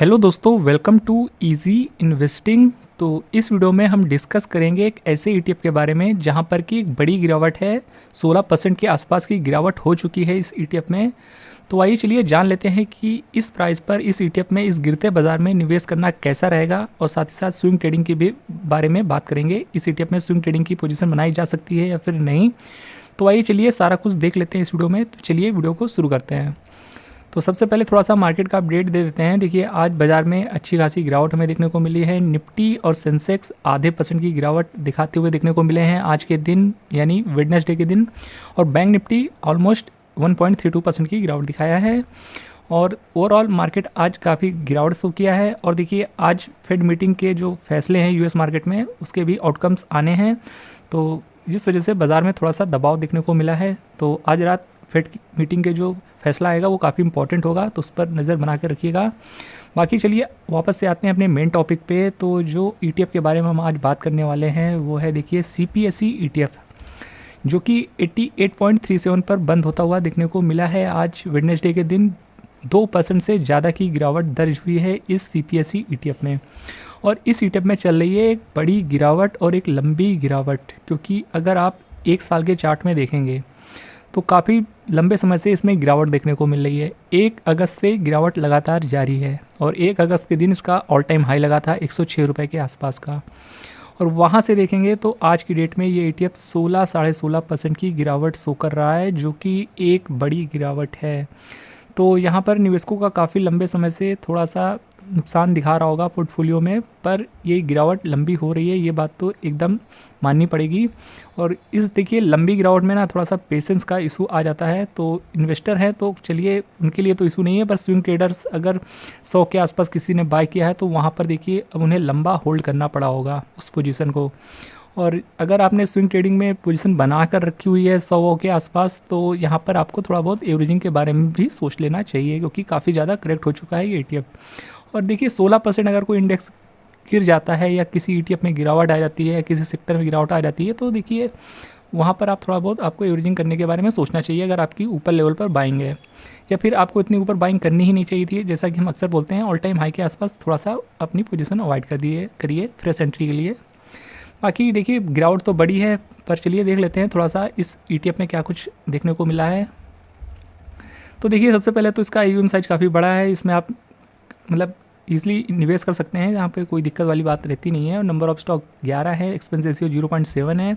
Hello दोस्तों, welcome to easy investing. तो इस वीडियो में हम डिस्कस करेंगे एक ऐसे ETF के बारे में जहां पर कि एक बड़ी गिरावट है। 16% के आसपास की गिरावट हो चुकी है इस ETF में। तो आइए चलिए जान लेते हैं कि इस प्राइस पर इस ETF में इस गिरते बाजार में निवेश करना कैसा रहेगा, और साथ ही साथ स्विंग ट्रेडिंग के भी बारे में बात करेंगे। इस ETF में स्विंग ट्रेडिंग की पोजीशन बनाई जा सकती है या फिर नहीं। तो आइए चलिए सारा कुछ देख लेते हैं इस वीडियो में। तो चलिए वीडियो को शुरू करते हैं। तो सबसे पहले थोड़ा सा मार्केट का अपडेट दे देते हैं। देखिए, आज बाजार में अच्छी खासी गिरावट हमें देखने को मिली है। निफ्टी और सेंसेक्स आधे % की गिरावट दिखाते हुए देखने को मिले हैं आज के दिन, यानी वेडनेसडे के दिन। और बैंक निफ्टी ऑलमोस्ट 1.32% की गिरावट दिखाया है। और ओवरऑल मार्केट आज काफ़ी गिरावट शो किया है। और देखिए, आज फेड मीटिंग के जो फैसले हैं यूएस मार्केट में, उसके भी आउटकम्स आने हैं। तो जिस वजह से बाज़ार में थोड़ा सा दबाव देखने को मिला है। तो आज रात फेड की मीटिंग के जो फैसला आएगा वो काफ़ी इंपॉर्टेंट होगा, तो उस पर नज़र बना के रखिएगा। बाकी चलिए वापस से आते हैं अपने मेन टॉपिक पे। तो जो ETF के बारे में हम आज बात करने वाले हैं वो है, देखिए, CPSE ETF, जो कि 88.37 पर बंद होता हुआ देखने को मिला है। आज वेडनेसडे के दिन 2% से ज़्यादा की गिरावट दर्ज हुई है इस CPSE ETF में। और इस ETF में चल रही है एक बड़ी गिरावट और एक लंबी गिरावट, क्योंकि अगर आप एक साल के चार्ट में देखेंगे तो काफ़ी लंबे समय से इसमें गिरावट देखने को मिल रही है। 1 अगस्त से गिरावट लगातार जारी है, और 1 अगस्त के दिन इसका ऑल टाइम हाई लगा था 106 रुपये के आसपास का। और वहाँ से देखेंगे तो आज की डेट में ये ETF 16-16.5% की गिरावट शो कर रहा है, जो कि एक बड़ी गिरावट है। तो यहाँ पर निवेशकों का काफ़ी लंबे समय से थोड़ा सा नुकसान दिखा रहा होगा पोर्टफोलियो में, पर ये गिरावट लंबी हो रही है, ये बात तो एकदम माननी पड़ेगी। और इस देखिए लंबी गिरावट में ना थोड़ा सा पेशेंस का इशू आ जाता है। तो इन्वेस्टर हैं तो चलिए उनके लिए तो इशू नहीं है, पर स्विंग ट्रेडर्स अगर 100 के आसपास किसी ने बाय किया है तो वहाँ पर देखिए अब उन्हें लंबा होल्ड करना पड़ा होगा उस पोजीशन को। और अगर आपने स्विंग ट्रेडिंग में पोजीशन बना कर रखी हुई है 100 के आसपास, तो यहाँ पर आपको थोड़ा बहुत एवरेजिंग के बारे में भी सोच लेना चाहिए, क्योंकि काफ़ी ज़्यादा करेक्ट हो चुका है ये ETF। और देखिए 16% अगर कोई इंडेक्स गिर जाता है, या किसी ETF में गिरावट आ जाती है, या किसी सेक्टर में गिरावट आ जाती है, तो देखिए वहाँ पर आप थोड़ा बहुत आपको एवरेजिंग करने के बारे में सोचना चाहिए अगर आपकी ऊपर लेवल पर बाइंग है। या फिर आपको इतनी ऊपर बाइंग करनी ही नहीं चाहिए थी। जैसा कि हम अक्सर बोलते हैं, ऑल टाइम हाई के आसपास थोड़ा सा अपनी पोजीशन अवॉइड करिए फ्रेश एंट्री के लिए। बाकी देखिए गिरावट तो बड़ी है, पर चलिए देख लेते हैं थोड़ा सा इस ETF में क्या कुछ देखने को मिला है। तो देखिए सबसे पहले तो इसका AUM साइज काफ़ी बड़ा है। इसमें आप मतलब ईजिली निवेश कर सकते हैं, जहाँ पे कोई दिक्कत वाली बात रहती नहीं है। और नंबर ऑफ स्टॉक 11 है, एक्सपेंस रेशियो 0.7 है।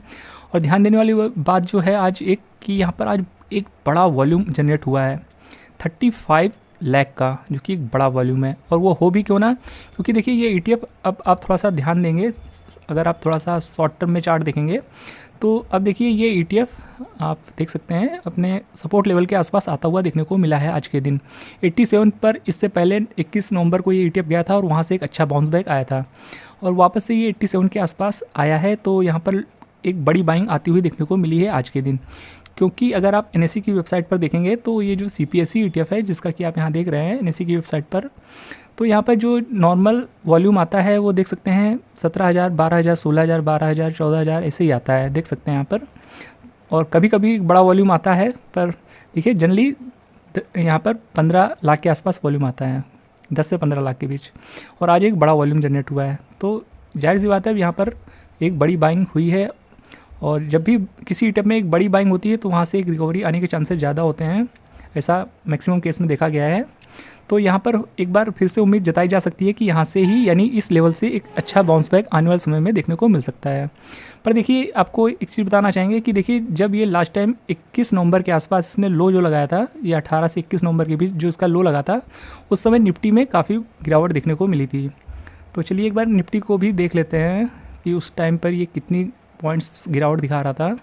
और ध्यान देने वाली बात जो है आज एक कि यहाँ पर आज एक बड़ा वॉल्यूम जनरेट हुआ है 35 लाख का, जो कि एक बड़ा वॉल्यूम है। और वो हो भी क्यों ना, क्योंकि देखिए ये ETF, अब आप थोड़ा सा ध्यान देंगे, अगर आप थोड़ा सा शॉर्ट टर्म में चार्ट देखेंगे तो अब देखिए ये ETF आप देख सकते हैं अपने सपोर्ट लेवल के आसपास आता हुआ देखने को मिला है आज के दिन 87 पर। इससे पहले 21 नवंबर को ये ETF गया था और वहाँ से एक अच्छा बाउंस बैक आया था, और वापस से ये 87 के आसपास आया है। तो यहाँ पर एक बड़ी बाइंग आती हुई देखने को मिली है आज के दिन। क्योंकि अगर आप NSE की वेबसाइट पर देखेंगे तो ये जो CPSE ETF है, जिसका कि आप यहाँ देख रहे हैं NSE की वेबसाइट पर, तो यहाँ पर जो नॉर्मल वॉल्यूम आता है वो देख सकते हैं 17,000, 12,000, 16,000, 12,000, 14,000 ऐसे ही आता है, देख सकते हैं यहाँ पर। और कभी कभी बड़ा वॉल्यूम आता है, पर देखिए जनरली यहाँ पर 15 लाख के आसपास वॉल्यूम आता है, 10 से 15 लाख के बीच। और आज एक बड़ा वॉल्यूम जनरेट हुआ है, तो जाहिर सी बात है यहाँ पर एक बड़ी बाइंग हुई है। और जब भी किसी ETF में एक बड़ी बाइंग होती है तो वहाँ से एक रिकवरी आने के चांसेस ज़्यादा होते हैं, ऐसा मैक्सिमम केस में देखा गया है। तो यहाँ पर एक बार फिर से उम्मीद जताई जा सकती है कि यहाँ से ही, यानी इस लेवल से एक अच्छा बाउंस बैक आने वाले समय में देखने को मिल सकता है। पर देखिए आपको एक चीज़ बताना चाहेंगे कि देखिए जब ये लास्ट टाइम 21 नवंबर के आसपास इसने लो जो लगाया था, या 18 से 21 नवंबर के बीच जो इसका लो लगा था, उस समय निफ्टी में काफ़ी गिरावट देखने को मिली थी। तो चलिए एक बार निफ्टी को भी देख लेते हैं कि उस टाइम पर ये कितनी पॉइंट्स गिरावट दिखा रहा था।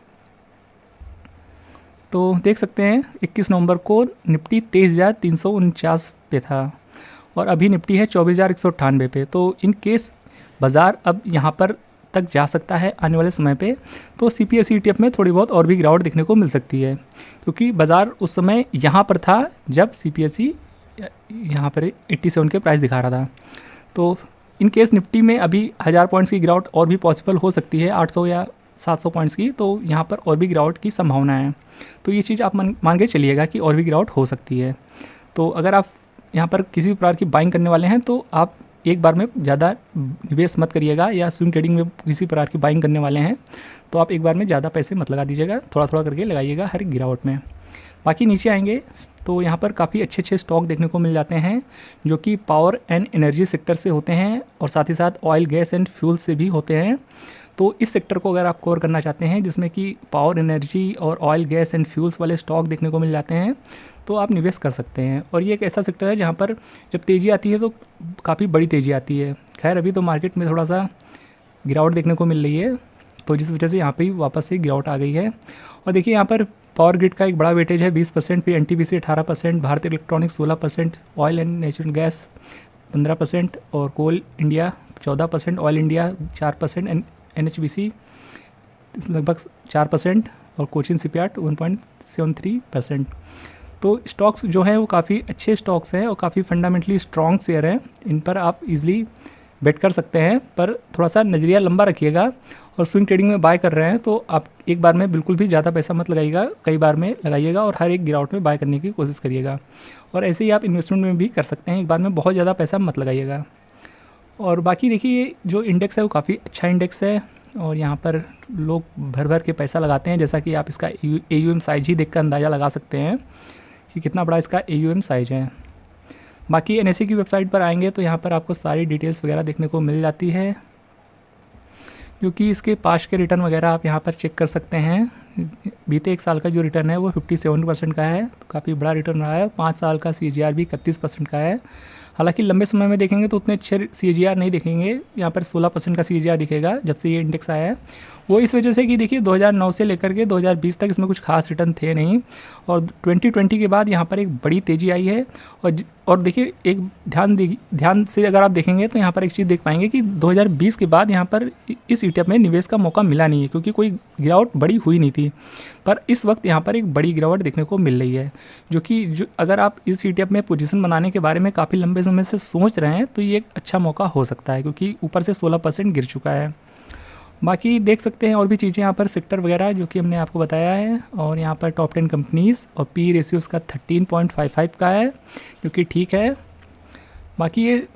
तो देख सकते हैं 21 नवंबर को निफ्टी 23,349 पे था, और अभी निफ्टी है 24,198 पे। तो इन केस बाज़ार अब यहाँ पर तक जा सकता है आने वाले समय पे, तो CPSE ETF में थोड़ी बहुत और भी गिरावट देखने को मिल सकती है, क्योंकि बाज़ार उस समय यहाँ पर था जब CPSE यहाँ पर 87 के प्राइस दिखा रहा था। तो इन केस निफ्टी में अभी 1000 पॉइंट्स की गिरावट और भी पॉसिबल हो सकती है, 800 या 700 पॉइंट्स की, तो यहाँ पर और भी गिरावट की संभावना है। तो ये चीज़ आप मान के चलिएगा कि और भी गिरावट हो सकती है। तो अगर आप यहाँ पर किसी भी प्रकार की बाइंग करने वाले हैं तो आप एक बार में ज़्यादा निवेश मत करिएगा, या स्विंग ट्रेडिंग में किसी प्रकार की बाइंग करने वाले हैं तो आप एक बार में ज़्यादा पैसे मत लगा दीजिएगा, थोड़ा थोड़ा करके लगाइएगा हर गिरावट में। बाकी नीचे आएंगे तो यहाँ पर काफ़ी अच्छे अच्छे स्टॉक देखने को मिल जाते हैं जो कि पावर एंड एनर्जी सेक्टर से होते हैं और साथ ही साथ ऑयल गैस एंड फ्यूल से भी होते हैं। तो इस सेक्टर को अगर आप कवर करना चाहते हैं जिसमें कि पावर एनर्जी और ऑयल गैस एंड फ्यूल्स वाले स्टॉक देखने को मिल जाते हैं तो आप निवेश कर सकते हैं। और ये एक ऐसा सेक्टर है जहाँ पर जब तेज़ी आती है तो काफ़ी बड़ी तेज़ी आती है। खैर अभी तो मार्केट में थोड़ा सा गिरावट देखने को मिल रही है, तो जिस वजह से यहाँ पे वापस से गिरावट आ गई है। और देखिए यहाँ पर पावर ग्रिड का एक बड़ा वेटेज है 20%, फिर एनटीपीसी 18%, भारतीय electronics 16%, oil and natural gas 15% और कोल इंडिया 14%, ऑयल इंडिया 4%, एनएचपीसी लगभग 4% और कोचिन शिपयार्ड 1.73%। तो स्टॉक्स जो हैं वो काफ़ी अच्छे स्टॉक्स हैं और काफ़ी फंडामेंटली स्ट्रॉन्ग शेयर हैं, इन पर आप इजीली बेट कर सकते हैं, पर थोड़ा सा नज़रिया लंबा रखिएगा। और स्विंग ट्रेडिंग में बाय कर रहे हैं तो आप एक बार में बिल्कुल भी ज़्यादा पैसा मत लगाइएगा, कई बार में लगाइएगा और हर एक गिरावट में बाय करने की कोशिश करिएगा। और ऐसे ही आप इन्वेस्टमेंट में भी कर सकते हैं, एक बार में बहुत ज़्यादा पैसा मत लगाइएगा। और बाकी देखिए जो इंडेक्स है वो काफ़ी अच्छा इंडेक्स है और यहाँ पर लोग भर भर के पैसा लगाते हैं, जैसा कि आप इसका AUM साइज ही देखकर अंदाज़ा लगा सकते हैं कि कितना बड़ा इसका AUM साइज है। बाकी NSE की वेबसाइट पर आएंगे तो यहाँ पर आपको सारी डिटेल्स वगैरह देखने को मिल जाती है, क्योंकि इसके पास के रिटर्न वगैरह आप यहाँ पर चेक कर सकते हैं। बीते एक साल का जो रिटर्न है वो 57% का है, तो काफ़ी बड़ा रिटर्न रहा है। 5 साल का CAGR भी 31% का है। हालांकि लंबे समय में देखेंगे तो उतने अच्छे CAGR नहीं दिखेंगे, यहाँ पर 16% का CAGR दिखेगा जब से ये इंडेक्स आया है। वो इस वजह से कि देखिए 2009 से लेकर के 2020 तक इसमें कुछ खास रिटर्न थे नहीं, और 2020 के बाद यहाँ पर एक बड़ी तेज़ी आई है। और देखिए एक ध्यान से अगर आप देखेंगे तो यहाँ पर एक चीज़ देख पाएंगे कि 2020 के बाद यहाँ पर इस ETF में निवेश का मौका मिला नहीं है, क्योंकि कोई गिरावट बड़ी हुई नहीं थी। पर इस वक्त यहाँ पर एक बड़ी गिरावट देखने को मिल रही है, जो अगर आप इस ETF में पोजीशन बनाने के बारे में काफ़ी लंबे समय से सोच रहे हैं तो ये एक अच्छा मौका हो सकता है, क्योंकि ऊपर से 16% गिर चुका है। बाकी देख सकते हैं और भी चीज़ें यहाँ पर सेक्टर वगैरह जो कि हमने आपको बताया है। और यहाँ पर टॉप 10 कंपनीज़ और PE रेशियो उसका 13.55 का है, जो कि ठीक है। बाकी ये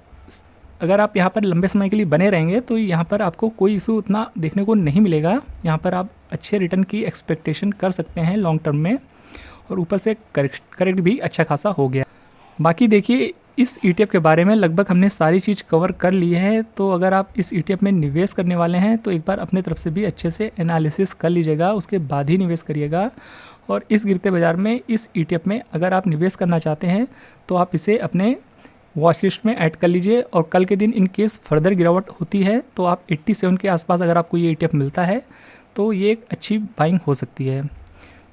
अगर आप यहाँ पर लंबे समय के लिए बने रहेंगे तो यहाँ पर आपको कोई इशू उतना देखने को नहीं मिलेगा। यहाँ पर आप अच्छे रिटर्न की एक्सपेक्टेशन कर सकते हैं लॉन्ग टर्म में, और ऊपर से करेक्ट भी अच्छा खासा हो गया। बाकी देखिए इस ETF के बारे में लगभग हमने सारी चीज़ कवर कर ली है, तो अगर आप इस ETF में निवेश करने वाले हैं तो एक बार अपने तरफ से भी अच्छे से एनालिसिस कर लीजिएगा, उसके बाद ही निवेश करिएगा। और इस गिरते बाज़ार में इस ETF में अगर आप निवेश करना चाहते हैं तो आप इसे अपने वॉच लिस्ट में ऐड कर लीजिए, और कल के दिन इन केस फर्दर गिरावट होती है तो आप 87 के आसपास अगर आपको ये ETF मिलता है तो ये एक अच्छी बाइंग हो सकती है।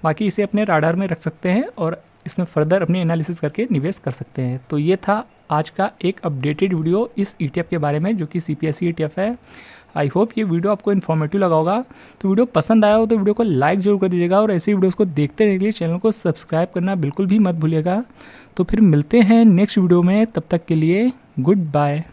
बाकी इसे अपने राडार में रख सकते हैं और इसमें फर्दर अपनी एनालिसिस करके निवेश कर सकते हैं। तो ये था आज का एक अपडेटेड वीडियो इस ETF के बारे में जो कि CPSE ETF है। आई होप ये वीडियो आपको इन्फॉर्मेटिव लगा होगा। तो वीडियो पसंद आया हो तो वीडियो को लाइक जरूर कर दीजिएगा, और ऐसे वीडियोस को देखते रहने के लिए चैनल को सब्सक्राइब करना बिल्कुल भी मत भूलिएगा। तो फिर मिलते हैं नेक्स्ट वीडियो में, तब तक के लिए गुड बाय।